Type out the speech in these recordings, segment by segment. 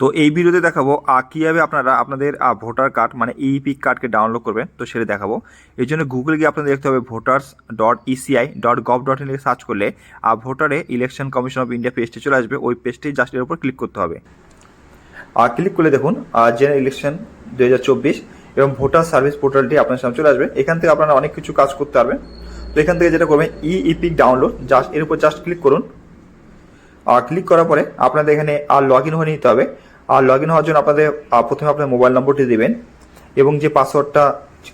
তো এই ভিডিওতে দেখাবো কীভাবে আপনারা আপনাদের ভোটার কার্ড মানে ইপিক কার্ডকে ডাউনলোড করবেন। তো সেটা দেখাবো। এই জন্য গুগল গিয়ে আপনাদের দেখতে হবে voters.eci.gov.in সার্চ করলে ভোটারে ইলেকশন কমিশন অফ ইন্ডিয়া পেজটি চলে আসবে। ওই পেজটি জাস্ট এর উপর ক্লিক করতে হবে। ক্লিক করলে দেখুন জেনারেল ইলেকশন 2024 এবং ভোটার সার্ভিস পোর্টালটি আপনার সামনে চলে আসবে। এখান থেকে আপনারা অনেক কিছু কাজ করতে পারবেন। তো এখান থেকে যেটা করবেন ইপিক ডাউনলোড, জাস্ট এর উপর জাস্ট ক্লিক করুন। ক্লিক করার পরে আপনাদের এখানে লগ ইন হয়ে নিতে হবে। লগ ইন হওয়ার জন্য আপনাদের প্রথমে আপনার মোবাইল নম্বরটি দিবেন এবং যে পাসওয়ার্ডটা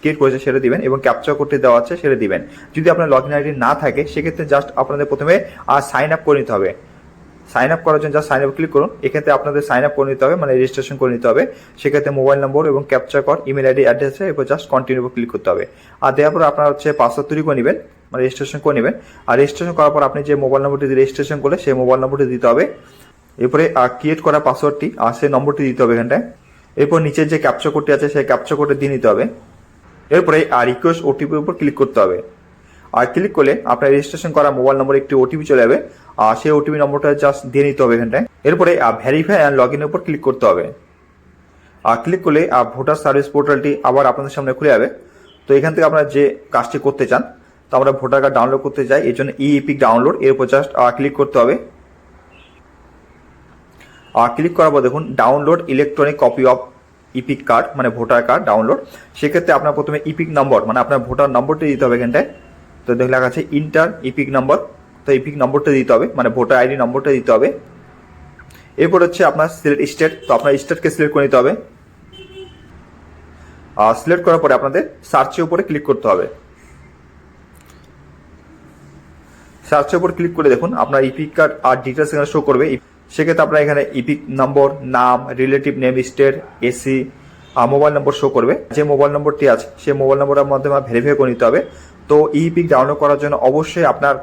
ক্রিয়েট করেছে সেটা দিবেন এবং ক্যাপচার কোডটি দেওয়া আছে সেটা দিবেন। যদি আপনার লগ ইন আইডি না থাকে সেক্ষেত্রে জাস্ট আপনাদের প্রথমে সাইন আপ করে নিতে হবে। সাইন আপ করার জন্য জাস্ট সাইন আপ ক্লিক করুন। এক্ষেত্রে আপনাদের সাইন আপ করে নিতে হবে, মানে রেজিস্ট্রেশন করে নিতে হবে। সেক্ষেত্রে মোবাইল নম্বর এবং ক্যাপচার কোড, ইমেল আইডি, অ্যাড্রেসে এরপর জাস্ট কন্টিনিউ ক্লিক করতে হবে। আর দেওয়ার পর আপনার পাসওয়ার্ড তৈরি করে নেবেন, মানে রেজিস্ট্রেশন করে নেবেন। আর রেজিস্ট্রেশন করার পর আপনি যে মোবাইল নম্বরটি রেজিস্ট্রেশন করলে সেই মোবাইল নম্বরটি দিতে হবে। এরপরে ক্রিয়েট করা পাসওয়ার্ডটি আর সেই নম্বরটি দিতে হবে এখানটায়। এরপর নিচের যে ক্যাপচার কোডটি আছে সেই ক্যাপচার কোডটি দিয়ে নিতে হবে। এরপরে রিকোয়েস্ট ওটিপির উপর ক্লিক করতে হবে। আর ক্লিক করলে আপনার রেজিস্ট্রেশন করা মোবাইল নম্বরে একটি ওটিপি চলে যাবে। আর সেই ওটিপি নম্বরটা জাস্ট দিয়ে নিতে হবে এখানটায়। এরপরে ভেরিফাই অ্যান্ড লগ ইনের উপর ক্লিক করতে হবে। আর ক্লিক করলে ভোটার সার্ভিস পোর্টালটি আবার আপনাদের সামনে খুলে যাবে। তো এখান থেকে আপনারা যে কাজটি করতে চান, তো আমরা ভোটার কার্ড ডাউনলোড করতে চাই, এই জন্য ইপিক ডাউনলোড এর উপর জাস্ট ক্লিক করতে হবে। ক্লিক করার পর দেখুন download electronic copy of epic card, মানে ভোটার কার্ড ডাউনলোড। সেক্ষেত্রে আপনার প্রথমে ইপিক নম্বর, মানে আপনার ভোটার নম্বরটি দিতে হবে এখানটায়। তো দেখে লেখা আছে ইন্টার ইপিক নম্বর, তো ইপিক নম্বরটা দিতে হবে, মানে ভোটার আইডি নম্বরটা দিতে হবে। এরপর হচ্ছে আপনার সিলেক্ট স্টেট, তো আপনার স্টেটকে সিলেক্ট করে নিতে হবে। সিলেক্ট করার পরে আপনাদের সার্চের উপরে ক্লিক করতে হবে। সার্চের উপর ক্লিক করে দেখুন আপনার ইপিক কার্ড আর ডিটেলস এখানে শো করবে। সেক্ষেত্রে আপনার এখানে ইপিক নম্বর, নাম, relative name, state, AC, mobile নম্বর শো করবে। যে মোবাইল নম্বরটি আছে সেই মোবাইল নম্বরের মাধ্যমে ভেরিফাই করে নিতে হবে। তো ইপিক ডাউনলোড করার জন্য অবশ্যই আপনার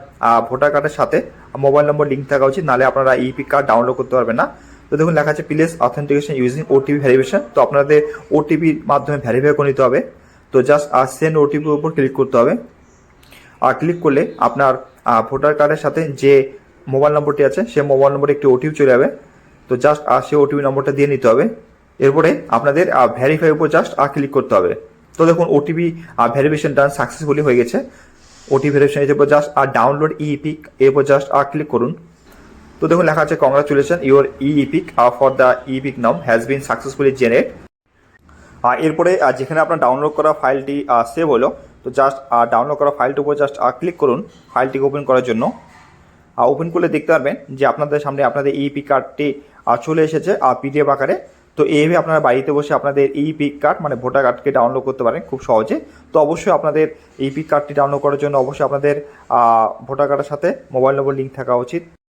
ভোটার কার্ডের সাথে মোবাইল নম্বর লিঙ্ক থাকা উচিত, নাহলে আপনারা ইপিক কার্ড ডাউনলোড করতে পারবেন না। তো দেখুন লেখা আছে place authentication using OTP verification, তো আপনাদের ওটিপির মাধ্যমে ভেরিফাই করে নিতে হবে। তো জাস্ট সেন্ড ওটিপির উপর ক্লিক করতে হবে। আর ক্লিক করলে আপনার ভোটার কার্ডের সাথে যে মোবাইল নম্বরটি আছে সেই মোবাইল নম্বরে একটি ওটিপি চলে যাবে। তো জাস্ট সেই ওটিপি নম্বরটা দিয়ে নিতে হবে। এরপরে আপনাদের ভেরিফাই উপর জাস্ট ক্লিক করতে হবে। তো দেখুন ওটিপি ভেরিফিকেশন ডান সাকসেসফুলি হয়ে গেছে। ওটিপি ভেরিফিকেশন এরপর জাস্ট ডাউনলোড ইপিক এরপর জাস্ট ক্লিক করুন। তো দেখুন লেখা আছে congratulation your epic for the epic নাম হ্যাজ বিন সাকসেসফুলি জেনারেট। এরপরে যেখানে আপনার ডাউনলোড করা ফাইলটি সেভ হলো, তো জাস্ট ডাউনলোড করা ফাইলটির উপর জাস্ট ক্লিক করুন ফাইলটিকে ওপেন করার জন্য। ওপেন করলে দেখতে পারবেন যে আপনাদের সামনে আপনাদের ইপিক কার্ডটি চলে এসেছে পিডিএফ আকারে। তো এইভাবে আপনারা বাড়িতে বসে আপনাদের ইপিক কার্ড মানে ভোটার কার্ডকে ডাউনলোড করতে পারেন খুব সহজে। তো অবশ্যই আপনাদের ইপিক কার্ডটি ডাউনলোড করার জন্য অবশ্যই আপনাদের ভোটার কার্ডের সাথে মোবাইল নম্বর লিঙ্ক থাকা উচিত।